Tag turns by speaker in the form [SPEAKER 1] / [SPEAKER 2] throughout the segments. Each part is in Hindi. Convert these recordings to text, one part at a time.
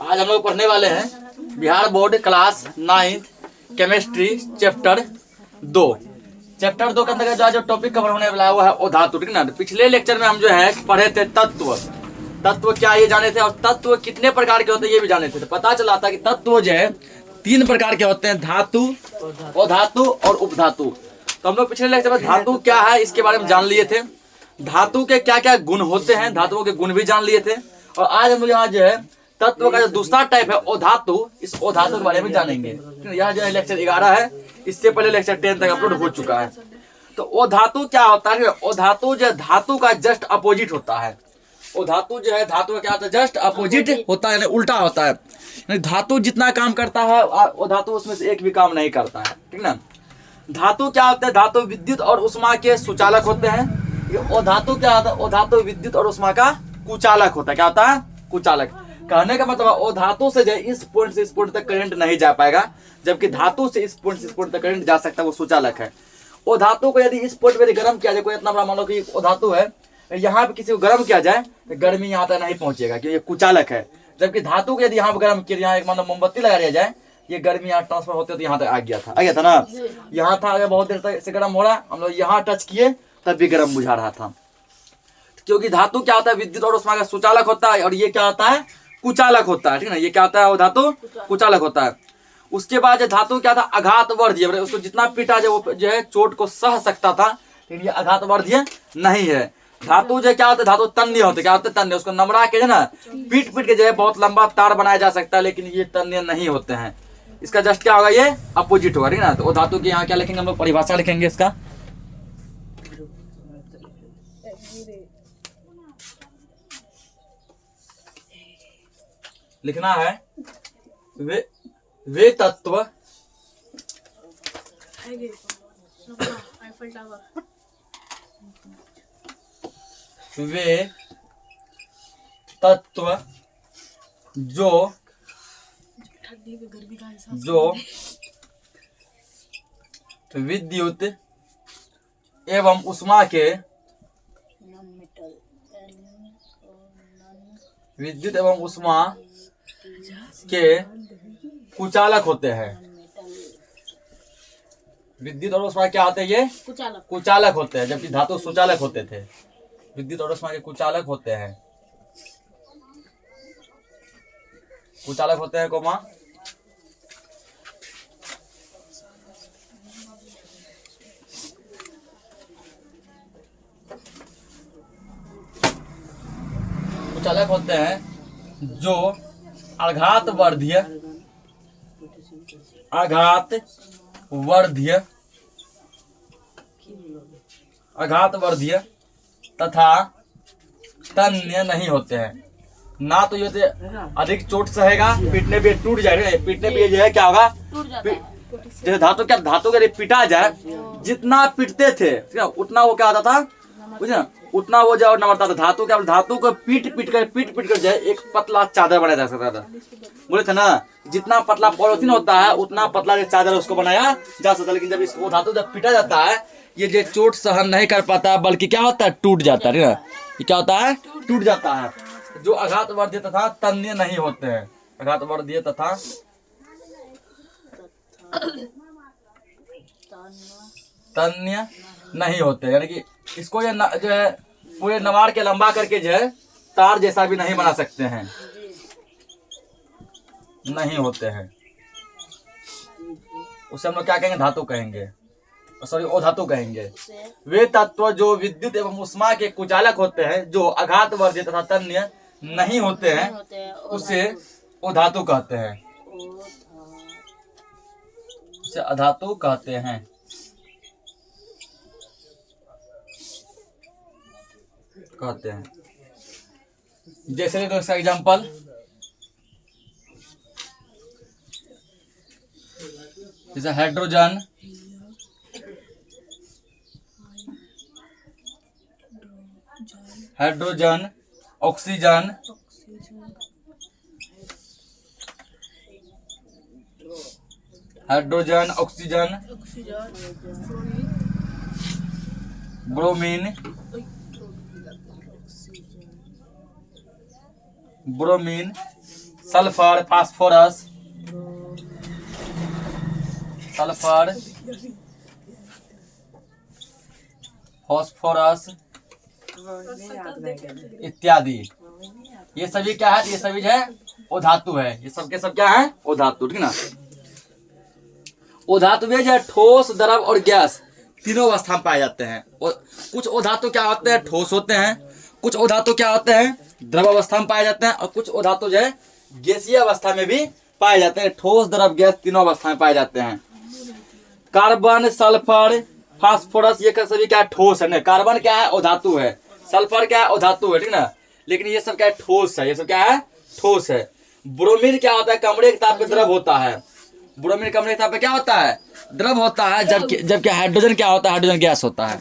[SPEAKER 1] आज हम लोग पढ़ने वाले हैं Bihar board class 9 chemistry chapter 2। Chapter 2 के अंदर जो आज जो टॉपिक कवर होने वाला है वो है अधातु, ठीक ना। पिछले लेक्चर में हम जो है पढ़े थे तत्व। तत्व क्या ये जाने थे और तत्व कितने प्रकार के होते हैं ये भी जाने थे। तो पता चला था कि तत्व जो है 3 प्रकार के होते हैं, धातु, अधातु और उपधातु। तो हम लोग पिछले लेक्चर में धातु क्या है इसके बारे में जान लिए थे, धातु के क्या क्या गुण होते हैं, धातुओं के गुण भी जान लिए थे। और आज हम लोग यहाँ जो है तत्व का जो दूसरा टाइप है अधातु, इस अधातु के बारे में जानेंगे। यह जो है लेक्चर 11 है, इससे पहले लेक्चर 10 तक अपलोड हो चुका है। तो अधातु क्या होता है? अधातु जो धातु का जस्ट अपोजिट होता है। अधातु जो है धातु का क्या होता है? जस्ट अपोजिट होता है, यानी उल्टा होता है। धातु जितना काम करता है अधातु उसमें से एक भी काम नहीं करता है, ठीक ना। धातु क्या होता है? धातु विद्युत और उष्मा के सुचालक होते हैं। अधातु क्या होता है? अधातु विद्युत और उष्मा का कुचालक होता है। क्या होता है? कुचालक। कहने का मतलब अधातु से जो इस पॉइंट से इस पॉइंट तक करंट नहीं जा पाएगा, जबकि धातु से इस पॉइंट से इस पॉइंट तक करंट जा सकता है, वो सुचालक है। अधातु को यदि इस पॉइंट पे गर्म किया जाए, कोई इतना बड़ा मान लो कि अधातु है, यहाँ पे किसी को गर्म किया जाए तो गर्मी यहाँ तक नहीं पहुंचेगा क्योंकि ये कुचालक है। जबकि धातु को यदि यहाँ पे गर्म किया, यहाँ एक मान लो मोमबत्ती लगा दिया जाए, ये गर्मी यहाँ ट्रांसफर होते तो यहाँ तक आ गया था ना। यहाँ था, अगर बहुत देर तक से गर्म हो रहा, हम लोग यहाँ टच किए तब भी गर्म बुझा रहा था, क्योंकि धातु क्या होता है? विद्युत और उष्मा का सुचालक होता है। और ये क्या होता है? कुचालक होता है, ठीक ना। ये क्या होता है? वो धातु कुचालक होता है। उसके बाद धातु क्या था? आघातवर्धीय। उसको जितना पीटा जो वो जो है चोट को सह सकता था, लेकिन ये आघातवर्धीय नहीं है। धातु जो क्या होता है? धातु तन्य होते। क्या होते? तन्य। उसको नमरा के जो ना पीट पीट के जो है बहुत लंबा तार बनाया जा सकता है, लेकिन ये तन्य नहीं होते हैं। इसका जस्ट क्या होगा? ये अपोजिट होगा, ठीक ना। तो धातु के यहाँ क्या लिखेंगे हम लोग? परिभाषा लिखेंगे इसका। लिखना है वे तत्व वे तत्व जो विद्युत एवं उष्मा के कुचालक होते हैं। विद्युत और उष्मा क्या होते हैं? ये कुचालक होते हैं, जबकि धातु सुचालक होते थे। विद्युत और उष्मा के कुचालक होते हैं। कुचालक होते हैं कोमा। कुचालक होते हैं जो आघातवर्धीय तथा तन्य नहीं होते हैं। ना तो ये अधिक चोट सहेगा, पीटने पे टूट जाएगा। पीटने पे जो है क्या होगा? जैसे धातु क्या, धातु के पिटा जाए, जितना पीटते थे उतना वो क्या होता था? बुझे ना, उतना वो जो नमरता था। धातु क्या, धातु को पीट पीट कर जो है एक पतला चादर बनाया जा सकता था। बोले थे ना, जितना पतला पॉलिथीन होता है उतना पतला जो चादर उसको बनाया जा सकता है। लेकिन जब इसको धातु जब पीटा जाता है, ये जो चोट सहन नहीं कर पाता, बल्कि क्या होता है? टूट जाता है। ये क्या होता है? टूट जाता है। जो आघातवर्धीय तथा तन्य नहीं होते हैं। आघातवर्धीय तथा तन्य नहीं होते, यानी कि इसको ये जो है पूरे नवार के लंबा करके जो है तार जैसा भी नहीं बना सकते हैं, नहीं होते हैं। उसे हम लोग क्या कहेंगे? धातु कहेंगे, सॉरी अधातु कहेंगे। वे तत्व जो विद्युत एवं उष्मा के कुचालक होते हैं, जो आघातवर्धीय तथा तन्य नहीं होते हैं, उसे अधातु कहते हैं। उसे अधातु कहते हैं। जैसे तो इसका एग्जांपल, जैसे hydrogen, oxygen, hydrogen, oxygen, bromine, sulphur, phosphorus, sulphur, phosphorus इत्यादि। ये सभी क्या है? ये सभी है ओ धातु है। ये सब के सब क्या है? ओ धातु, ठीक ना। ओ धातु में जो है ठोस, द्रव और गैस तीनों अवस्था में पाए जाते हैं। और कुछ ओ धातु क्या होते हैं? ठोस होते हैं। कुछ ओ धातु क्या होते हैं? द्रव अवस्था में पाए जाते हैं। और कुछ ओ धातु जो है गैसीय अवस्था में भी पाए जाते हैं। ठोस, द्रव, गैस तीनों अवस्था में पाए जाते हैं। कार्बन, सल्फर, फास्फोरस ये सभी क्या है? ठोस है ना। कार्बन क्या है? ओ धातु है। सल्फर क्या है? ओ धातु है, ठीक ना। लेकिन ये सब क्या है? ठोस है। ये सब क्या है? ठोस है। ब्रोमीन क्या होता है? कमरे के ताप पे द्रव होता है। ब्रोमीन कमरे के ताप पे क्या होता है? द्रव होता है। जबकि हाइड्रोजन क्या होता है? हाइड्रोजन गैस होता है।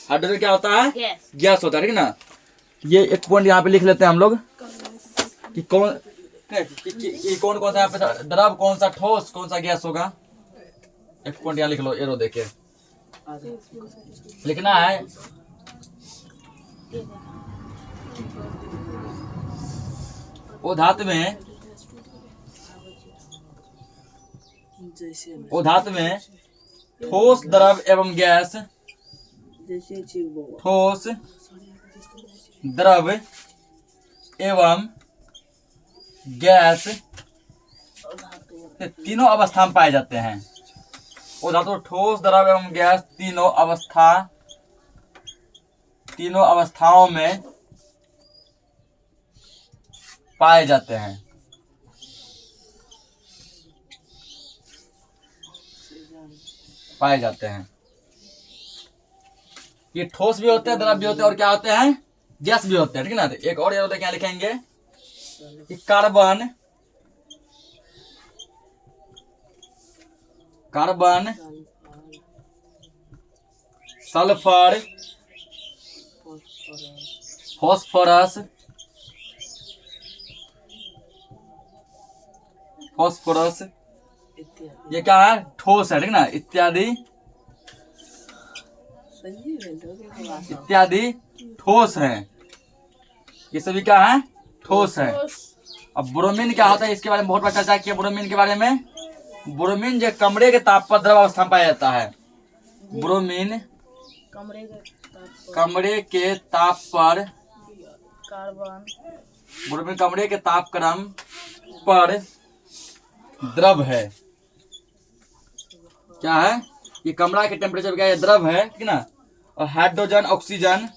[SPEAKER 1] हाइड्रोजन क्या होता है? गैस होता है, ठीक ना। ये एक पॉइंट यहाँ पे लिख लेते हैं हम लोग कि कौन कौन कौन सा यहाँ पे द्रव, कौन सा ठोस, कौन सा गैस होगा। एक पॉइंट यहाँ लिख लो, एरो देके लिखना है। ओ धातु में ठोस, द्रव एवं गैस, ठोस, द्रव एवं गैस तीनों अवस्था में पाए जाते हैं। वो धातु ठोस, द्रव एवं गैस तीनों अवस्थाओं में पाए जाते हैं। ये ठोस भी होते हैं, द्रव भी होते हैं और क्या होते हैं? गैस भी होते हैं, ठीक है ना। एक और ये क्या लिखेंगे कि कार्बन, सल्फर, फास्फोरस ये क्या है? ठोस है, ठीक ना। इत्यादि ठोस है। ये सभी क्या है? ठोस है। अब ब्रोमीन क्या होता है? इसके बारे में बहुत बार चर्चा किया। ब्रोमीन के बारे में, ब्रोमीन जो कमरे के ताप पर द्रव अवस्था में पाया जाता है। ब्रोमीन कमरे के ताप पर, ब्रोमीन कमरे के तापक्रम पर द्रव है। क्या है? ये कमरा के टेम्परेचर क्या है? द्रव है, ठीक ना। और हाइड्रोजन, ऑक्सीजन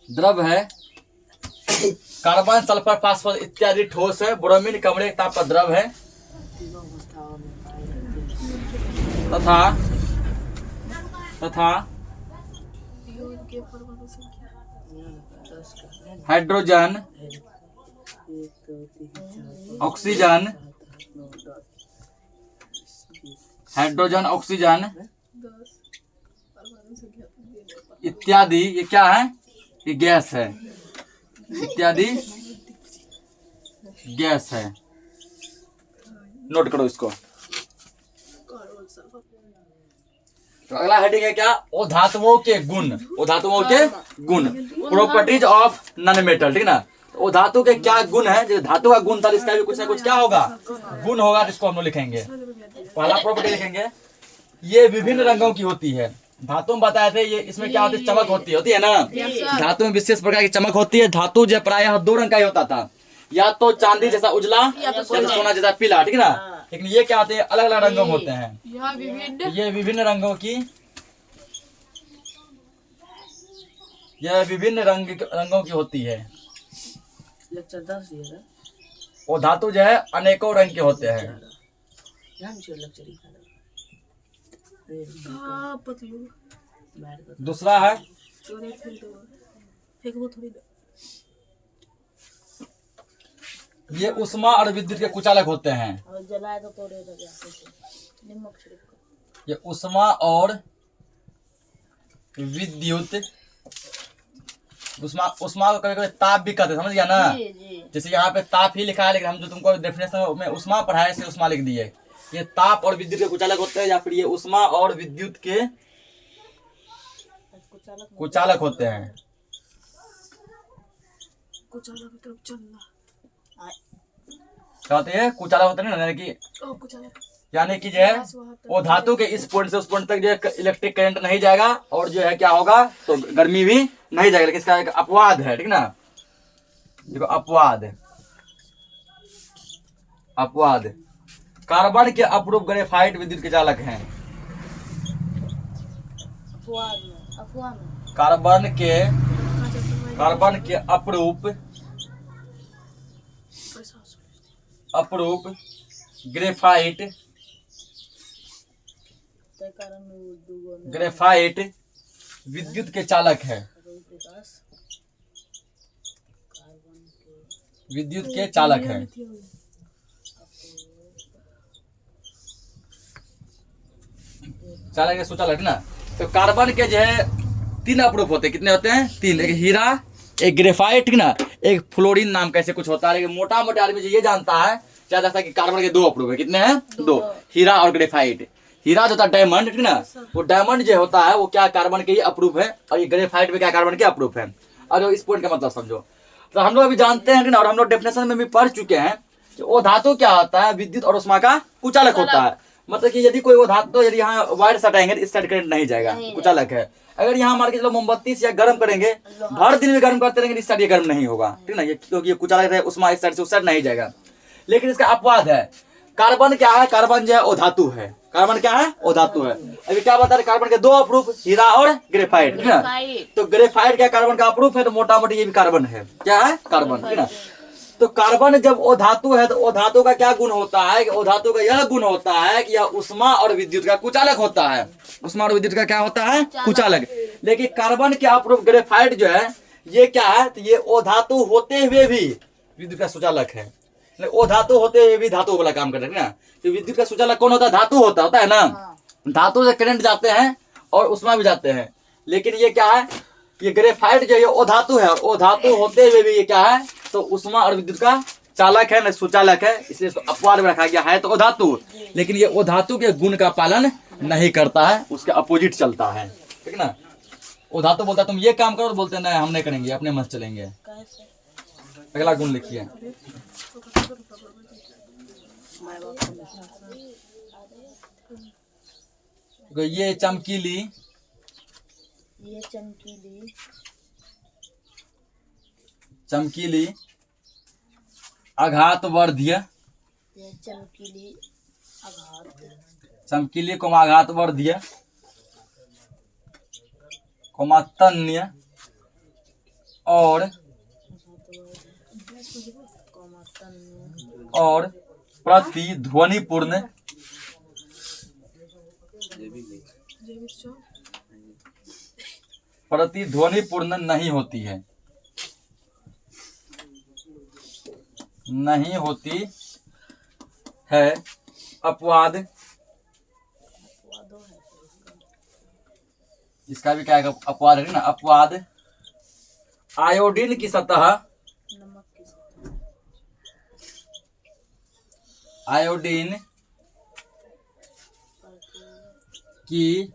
[SPEAKER 1] द्रव है। कार्बन, सल्फर, फास्फोरस इत्यादि ठोस है। ब्रोमीन कमरे के ताप पर द्रव है तथा हाइड्रोजन, ऑक्सीजन इत्यादि ये क्या है? ये गैस है। इत्यादि गैस है। नोट करो इसको। तो अगला हेडिंग है क्या? ओ धातुओं के गुण। प्रॉपर्टीज ऑफ नॉन मेटल, ठीक ना। ओ धातु के क्या गुण है? जो धातु का गुण था, इसका भी कुछ ना कुछ क्या होगा? गुण होगा। जिसको हम लोग लिखेंगे, पहला प्रॉपर्टी लिखेंगे। ये विभिन्न रंगों की होती है। धातु में बताए थे ये, इसमें क्या होती है? चमक होती है ना। धातु में विशेष प्रकार की चमक होती है। धातु जो प्रायः दो रंग का ही होता था, या तो चांदी जैसा उजला या तो सोना जैसा पीला, ठीक ना। लेकिन ये क्या होते हैं? अलग अलग रंगों में होते हैं। ये विभिन्न रंगों की होती है। वो धातु जो है अनेकों रंग के होते हैं। दूसरा है ये उष्मा और विद्युत के कुचालक होते हैं। ये उष्मा और विद्युत, उष्मा को कभी कभी ताप भी कहते हैं, समझ गया ना। जैसे यहाँ पे ताप ही लिखा है, लेकिन हम जो तुमको डेफिनेशन में उष्मा पढ़ाए से उष्मा लिख दिए। ये ताप और विद्युत के कुचालक होते हैं, या फिर ये उष्मा और विद्युत के कुचालक होते हैं। क्या होती है? कुचालक होता है ना, यानी कि जो है वो धातु के इस पॉइंट से उस पॉइंट तक जो है इलेक्ट्रिक करंट नहीं जाएगा और जो है क्या होगा तो गर्मी भी नहीं जाएगा। लेकिन इसका एक अपवाद है, ठीक ना। देखो अपवाद कार्बन के अपरूप ग्रेफाइट विद्युत के चालक हैं। कार्बन के अपरूप ग्रेफाइट विद्युत के चालक है। विद्युत के चालक है। चालक है सुचालक ना। तो कार्बन के जो है 3 अपरूप होते हैं। कितने होते हैं? 3। एक हीरा, एक ग्रेफाइट, ठीक ना, एक फ्लोरीन नाम कैसे कुछ होता है। लेकिन मोटा मोटा आदमी जो ये जानता है जैसा कि कार्बन के 2 अपरूप है। कितने हैं? 2, हीरा और ग्रेफाइट। हीरा जो होता है डायमंड, ठीक ना, वो डायमंड जो होता है वो क्या कार्बन के ही अपरूप है और ये ग्रेफाइट में क्या कार्बन के अपरूप है। और इस पॉइंट का मतलब समझो। तो हम लोग अभी जानते हैं ना, और हम लोग डेफिनेशन में भी पढ़ चुके हैं कि वो धातु क्या होता है? विद्युत और उष्मा का कुचालक होता है। मतलब कि यदि कोई वो धातु यदि यहाँ वायर सटाएंगे तो इस साइड करंट नहीं जाएगा, कुचालक है। अगर यहाँ मान के चलो मोमबत्ती से गर्म करेंगे, भर दिन में गर्म करते रहेंगे इस साइड ये गर्म नहीं होगा, ठीक ना, ये क्योंकि ये कुचालक है, उष्मा इस साइड से उस साइड नहीं जाएगा। लेकिन इसका अपवाद है। कार्बन क्या है? कार्बन जो है वो धातु है। कार्बन क्या है? वो धातु है। अभी क्या बता रहे? कार्बन के 2 अपरूप, हीरा और ग्रेफाइट, ठीक ना। तो ग्रेफाइट क्या कार्बन का अपरूप है, तो मोटा मोटी ये भी कार्बन है। क्या है? कार्बन, ठीक ना। तो कार्बन जब वो धातु है तो वो धातु का क्या गुण होता है कि वो धातु का यह गुण होता है कि यह उष्मा और विद्युत का कुचालक होता है। उष्मा और विद्युत का क्या होता है? कुचालक। लेकिन कार्बन के अपरूप ग्रेफाइट जो है ये क्या है? तो ये वो धातु होते हुए भी विद्युत का सुचालक है। वो धातु होते हुए भी धातु वाला काम कर रहे हैं ना। तो विद्युत का सुचालक कौन होता है? धातु होता है ना। धातु से करंट जाते हैं और उष्मा भी जाते हैं। लेकिन ये क्या है? ये ग्रेफाइट जो है वो धातु है। वो धातु होते हुए भी ये क्या है? तो उष्मा और विद्युत का चालक है, न सुचालक है। इसलिए इसको अपवाद में रखा गया है। तो वो धातु, लेकिन ये वो धातु के गुण का पालन नहीं करता है, उसके अपोजिट चलता है, ठीक ना। वो धातु बोलता है तुम ये काम करो, बोलते नहीं हम नहीं करेंगे, अपने मन चलेंगे। अगला गुण लिखिए। ये चमकीली आघातवर्धीय, चमकीली कोमा आघातवर्धीय कोमा तन्य और प्रतिध्वनिपूर्ण नहीं होती है, अपवाद। इसका भी क्या है? अपवाद है ना। अपवाद आयोडीन की सतह, आयोडीन की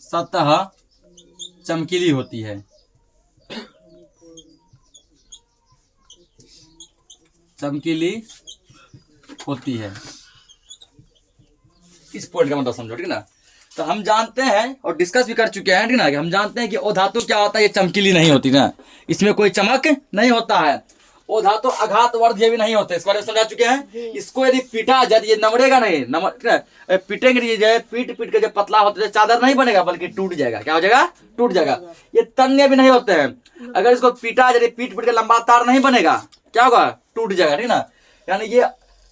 [SPEAKER 1] सतह चमकीली होती है। चमकीली होती है। इस पॉइंट का मतलब समझो, ठीक ना। तो हम जानते हैं और डिस्कस भी कर चुके हैं, ठीक ना, कि हम जानते हैं कि वो धातु क्या होता है? ये चमकीली नहीं होती ना, इसमें कोई चमक नहीं होता है। वो धातु आघातवर्धीय भी नहीं होते, इस बारे में समझा चुके हैं। इसको यदि पीटा जाए ये नमड़ेगा नहीं, पीटेंगे जो है पीट के जो पतला होता है चादर नहीं बनेगा बल्कि टूट जाएगा। क्या हो जाएगा? टूट जाएगा। ये तन्य भी नहीं होते हैं। अगर इसको पीटा जाए पीट के लंबा तार नहीं बनेगा, क्या होगा? टूट जाएगा, ठीक ना। यानी ये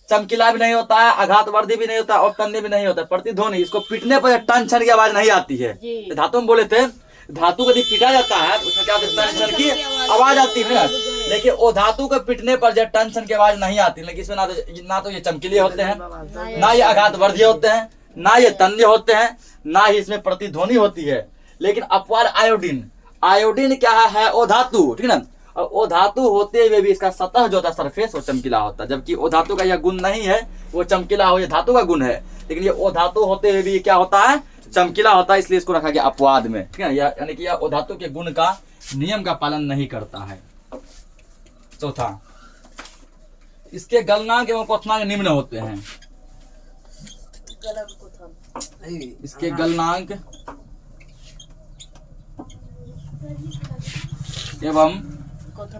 [SPEAKER 1] चमकीला भी नहीं होता है, आघातवर्धी भी नहीं होता और तन्य भी नहीं होता। प्रतिध्वनि, इसको पीटने पर टन छन की आवाज नहीं आती है। धातु में बोले थे धातु को यदि पीटा जाता है तो उसमें क्या होता है? टन छन की आवाज आती है ना। लेकिन वो धातु को पीटने पर जब टन छन की आवाज नहीं आती। लेकिन इसमें ना तो ये चमकीले होते हैं, ना ये आघातवर्धी होते हैं, ना ये तन्य होते हैं, ना ही इसमें प्रतिध्वनि होती है। लेकिन अपवाद आयोडीन, आयोडीन क्या है? वो धातु, ठीक ना। और वो धातु होते हुए भी इसका सतह जो होता है सरफेस वो चमकीला होता है। जबकि वो धातु का यह गुण नहीं है, वो चमकीला हो, ये धातु का गुण है। लेकिन ये वो धातु होते हुए भी क्या होता है? चमकीला होता है। इसलिए इसको रखा गया अपवाद में, ठीक है। यानी कि यह वो धातु के गुण का नियम का पालन नहीं करता है। चौथा, इसके गलनांक एवं क्वथनांक निम्न होते हैं। इसके गलनांक एवं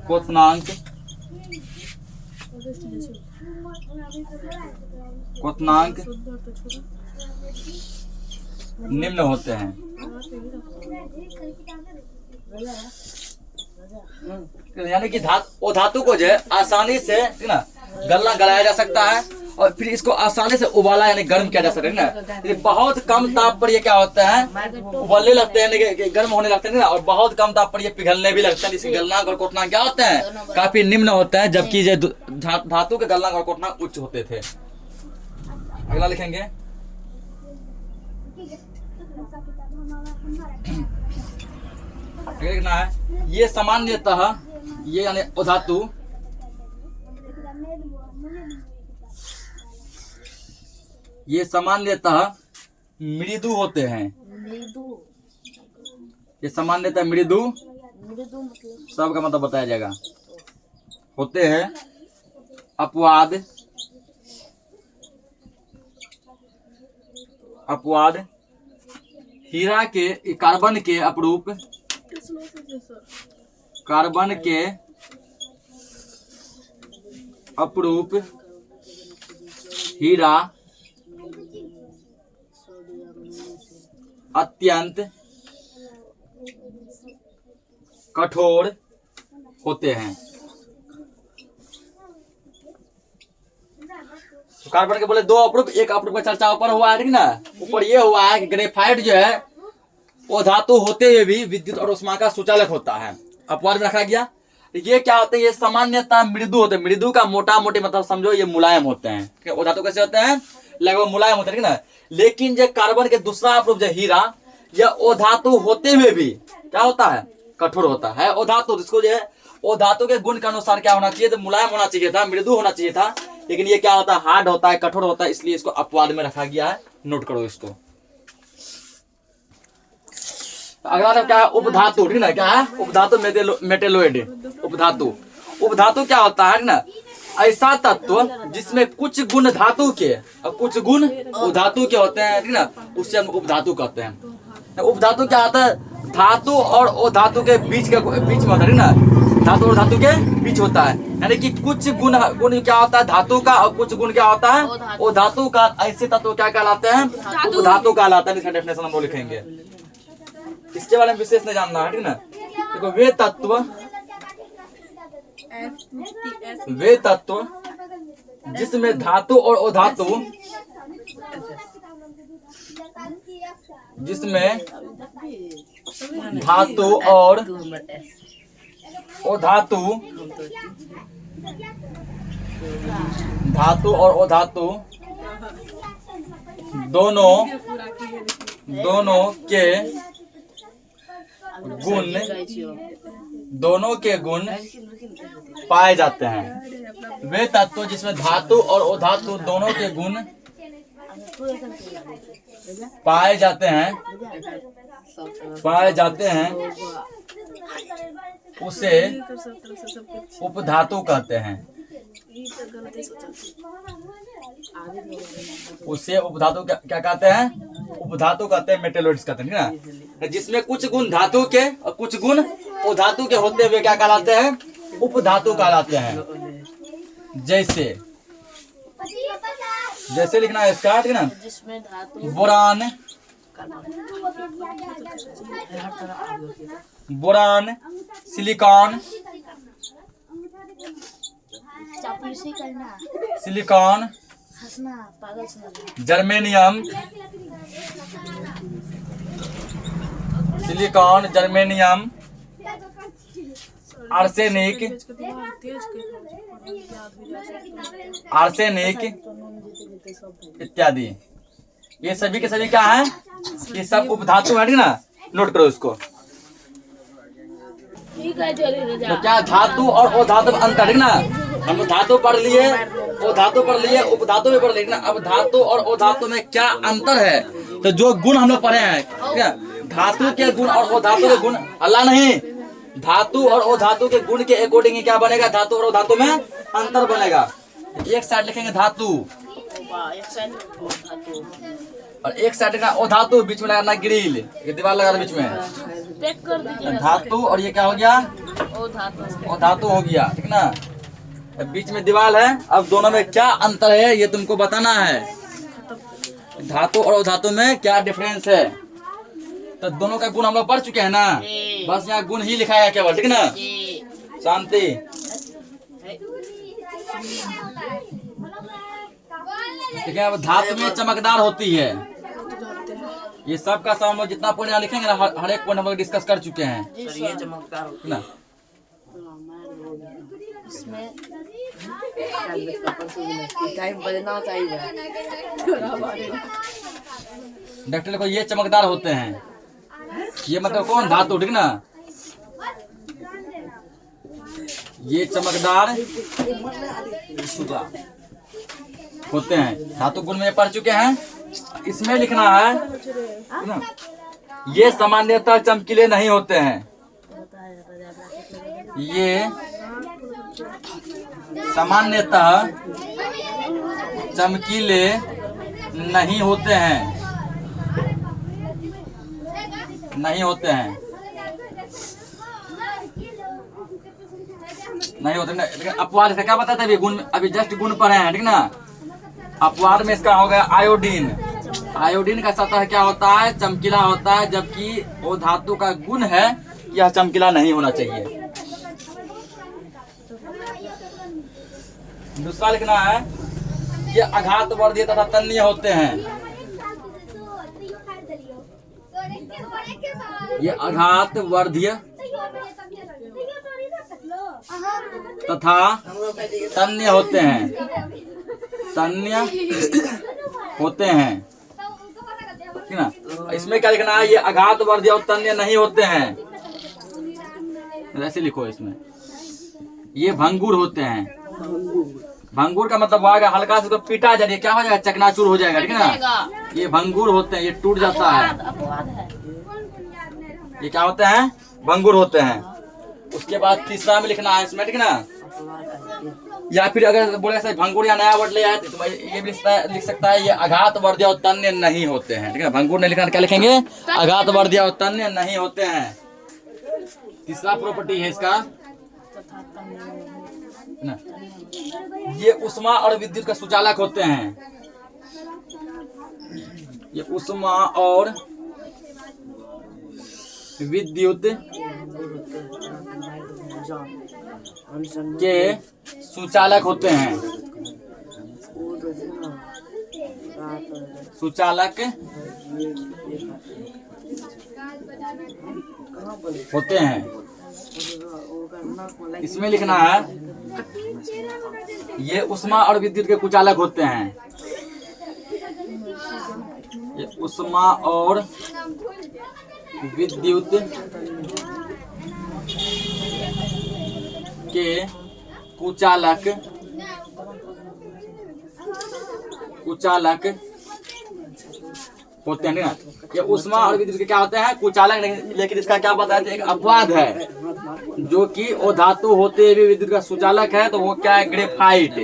[SPEAKER 1] क्वथनांक निम्न होते हैं। यानी कि धातु को जो है आसानी से ना गलना गलाया जा सकता है और फिर इसको आसानी से उबाला यानी गर्म किया जा सकता है ना। ये बहुत कम ताप पर ये क्या होता है उबलने लगते हैं, गर्म होने लगते हैं ना, और बहुत कम ताप पर ये पिघलने भी लगते हैं। इसके गलनांक और क्वथनांक क्या होते हैं काफी निम्न होता है, जबकि ये धातु के गलनांक और क्वथनांक उच्च होते थे। अगला लिखेंगे लिखना है ये सामान्यतः ये यानी अधातु ये सामान्यतः मृदु होते हैं। ये सामान्यतः मृदु सबका मतलब बताया जाएगा होते हैं। अपवाद हीरा के कार्बन के अपरूप हीरा अत्यंत कठोर होते हैं। कार्बन के बोले दो अपरूप, एक अपरूप का चर्चा ऊपर हुआ है, ठीक ना। ऊपर ये हुआ है कि ग्रेफाइट जो है वो धातु होते हुए भी विद्युत और ऊष्मा का सुचालक होता है। अपवाद में रखा गया। ये क्या होते हैं, ये सामान्यतः मृदु होते हैं। मृदु का मोटा मोटी मतलब समझो ये मुलायम होते हैं। वो धातु कैसे होते हैं, लगभग मुलायम होते हैं, ठीक ना। लेकिन जो कार्बन के दूसरा अपरूप जो हीरा, यह ओ धातु होते हुए भी क्या होता है, कठोर होता है। ओ धातु इसको जो है ओ धातु के गुण के अनुसार क्या होना चाहिए, तो मुलायम होना चाहिए था, मृदु होना चाहिए था, लेकिन ये क्या होता है, हार्ड होता है, कठोर होता है, इसलिए इसको अपवाद में रखा गया है। नोट करो इसको। अगला तो क्या है, उपधातु, ठीक ना। क्या है उपधातु, मेटेलोइड। उपधातु क्या होता है ना, ऐसा तत्व जिसमें कुछ गुण धातु के और कुछ गुण उधातु के होते हैं, ठीक ना, उससे हम उपधातु कहते हैं। उपधातु क्या होता है, धातु और उधातु के बीच में होता है ना। धातु और धातु के बीच होता है, यानी कि कुछ गुण क्या होता है धातु का और कुछ गुण क्या होता है वो धातु का। ऐसे तत्व क्या कहलाते हैं, उपधातु कहलाता है। इसका डेफिनेशन हम लिखेंगे, इसके बारे में विशेष नहीं जानना है, ठीक ना। देखो वे तत्व जिसमें धातु और उधातु और उधातु दोनों के गुण पाए जाते हैं। वे तत्व जिसमें धातु और उधातु दोनों के गुण पाए जाते हैं उसे उपधातु कहते हैं। उसे उपधातु क्या कहते हैं, उपधातु कहते हैं, मेटेलोइड्स कहते हैं ना। जिसमें कुछ गुण धातु के और कुछ गुण उधातु के होते हुए क्या कहलाते हैं, उपधातु कहलाते हैं। जैसे लिखना है इसका, ठीक ना। बोरान, सिलिकॉन, जर्मेनियम, आर्सेनिक इत्यादि, ये सभी के सभी क्या है, ये सब उपधातु है, ठीक ना। नोट करो इसको। तो क्या धातु और अधातु में अंतर, ठीक ना। हम धातु पढ़ लिए, अधातु पढ़ लिए, उपधातु भी पढ़ लिए, ना। अब धातु और अधातु में क्या अंतर है, तो जो गुण हम लोग पढ़े हैं, क्या धातु के गुण और अधातु के गुण अल्लाह नहीं, धातु और अधातु के गुण के अकॉर्डिंग क्या बनेगा, धातु और अधातु में अंतर बनेगा। एक साइड लिखेंगे धातु
[SPEAKER 2] एक साइड धातु
[SPEAKER 1] और एक साइड लिखना ओ धातु, बीच में लगाना ग्रिल, ये दीवार लगा बीच में
[SPEAKER 2] पैक कर दीजिए।
[SPEAKER 1] धातु और ये क्या हो गया ओ धातु हो गया, ठीक ना। अब बीच में दीवार है, अब दोनों में क्या अंतर है ये तुमको बताना है। धातु और धातु में क्या डिफरेंस है, तो दोनों का गुण हम लोग पढ़ चुके हैं ना, बस यहाँ गुण ही लिखा है केवल, ठीक ना। शांति। ठीक है, अब धातु में चमकदार होती है, ये सब का सब हम लोग जितना पॉइंट यहाँ लिखेंगे ना, हर एक पॉइंट हम लोग डिस्कस कर चुके हैं
[SPEAKER 2] ये चमकदार
[SPEAKER 1] ना।
[SPEAKER 2] इसमें टाइम बजना चाहिए।
[SPEAKER 1] डॉक्टर देखो ये चमकदार होते हैं, ये मतलब कौन धातु, ठीक ना। ये चमकदार होते हैं, धातु गुण में पढ़ चुके हैं। इसमें लिखना है ना, ये सामान्यतः चमकीले नहीं होते हैं, ये सामान्यतः चमकीले नहीं होते हैं, नहीं होते हैं, नहीं होते ना। अपवाद इसका क्या बताते हैं अभी गुण, अभी जस्ट गुण पढ़े हैं, ठीक ना। अपवाद में इसका हो गया आयोडीन, आयोडीन का सतह क्या होता है, चमकीला होता है, जबकि वो धातु का गुण है यह चमकीला नहीं होना चाहिए। दूसरा लिखना है, ये आघात वर्धीय तथा तन्य होते हैं, ये आघात वर्धीय तथा तन्य होते हैं, तन्य होते हैं, ठीक ना। इसमें क्या लिखना है, ये आघात वर्धीय और तन्य नहीं होते हैं, ऐसे लिखो। इसमें ये भंगुर होते हैं, भंगुर का मतलब आएगा हल्का से तो पीटा जाएगा, क्या हो जाएगा, चकनाचूर हो जाएगा, ठीक ना। ये भंगुर होते हैं, ये टूट जाता है, ये क्या होते हैं, भंगुर होते हैं। उसके बाद तीसरा में लिखना है इसमें, ठीक ना। या फिर अगर बोले सही भंगुर या नया वर्ड ले आए तो ये भी लिख सकता है, ये आघात वर्धीय और तन्य नहीं होते हैं, ठीक है। भंगुर नहीं लिखना, क्या लिखेंगे, आघात वर्धीय और तन्य नहीं होते हैं। तीसरा प्रॉपर्टी है इसका ना, ये उष्मा और विद्युत का सुचालक होते हैं, ये उष्मा और विद्युत के सुचालक होते हैं, सुचालक होते हैं। इसमें लिखना है, ये उष्मा और विद्युत के कुचालक होते हैं, ये उष्मा और विद्युत के कुचालक होते हैं ना। ये उष्मा और विद्युत के क्या होते हैं, कुचालक नहीं, लेकिन इसका क्या बताया, एक अपवाद है, जो कि वो धातु होते हुए विद्युत का सुचालक है, तो वो क्या है, ग्रेफाइट।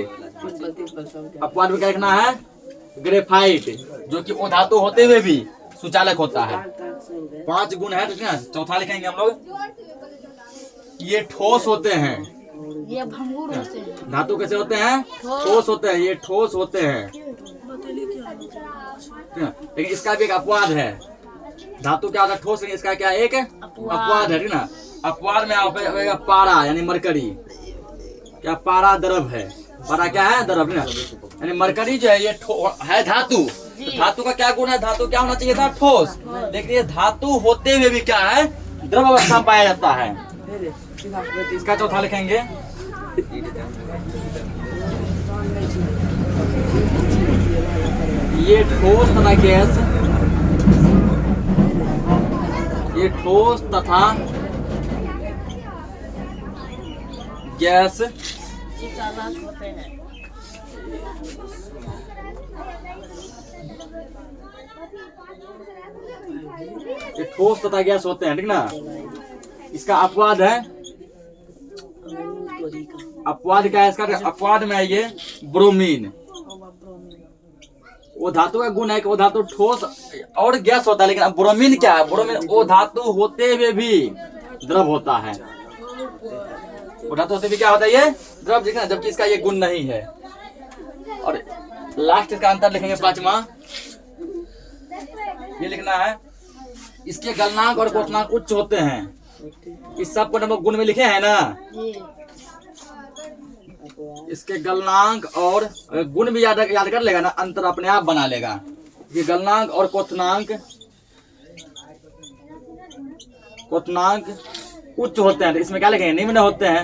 [SPEAKER 1] अपवाद में क्या लिखना है, ग्रेफाइट, जो कि वो धातु होते हुए भी सुचालक होता है। 5 गुण है, ठीक है। चौथा लिखेंगे हम लोग, ये ठोस होते हैं,
[SPEAKER 2] ये भंगुर होते हैं।
[SPEAKER 1] धातु कैसे होते हैं, ठोस होते हैं, ये ठोस होते हैं, लेकिन इसका भी एक अपवाद है। धातु क्या होता है, ठोस, लेकिन इसका क्या एक अपवाद है, ठीक ना। अपवाद में आएगा पारा यानी मरकरी, क्या पारा द्रव है, पारा क्या है, द्रव ना, यानी मरकरी जो है ये है धातु। तो धातु का क्या गुण है, धातु क्या होना चाहिए था, ठोस, लेकिन ये धातु होते हुए भी क्या है, द्रव अवस्था में पाया जाता है। इसका चौथा लिखेंगे, ये ठोस तथा गैस, ये ठोस तथा गैस
[SPEAKER 2] सुचालक होते हैं।
[SPEAKER 1] ये ठोस तथा गैस होते हैं, ठीक ना। इसका अपवाद है अपवाद क्या है इसका? अपवाद में है ये ब्रोमीन। वो धातु का गुण है कि वो धातु ठोस और गैस होता है, लेकिन अब ब्रोमीन क्या है? ब्रोमीन वो धातु होते हुए भी द्रव होता है। वो धातु होते हुए क्या होता है? ये द्रव, देखना, जबकि इसका ये गुण नहीं है। और लास्ट इसका अंतर लिखेंगे पांचवा, ये लिखना है इसके गलनांक और क्वथनांक उच्च होते हैं। इस सब को नंबर गुण में लिखे हैं ना, इसके गलनांक और गुण भी याद कर लेगा ना, अंतर अपने आप बना लेगा। ये गलनांक और क्वथनांक उच्च होते हैं, तो इसमें क्या लिखेंगे? निम्न होते हैं।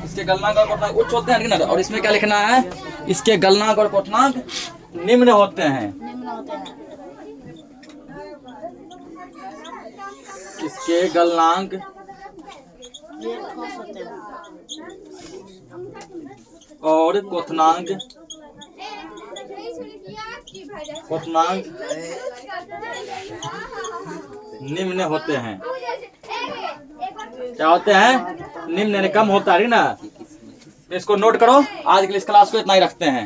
[SPEAKER 1] इसके गलनांक और क्वथनांक उच्च होते हैं, ना, और इसमें क्या लिखना है? इसके गलनांक और क्वथनांक निम्न होते हैं। इसके गलनांक और क्वथनांक निम्न होते हैं। क्या होते हैं? निम्न यानी कम होता है ना। इसको नोट करो। आज के लिए इस क्लास को इतना ही रखते हैं।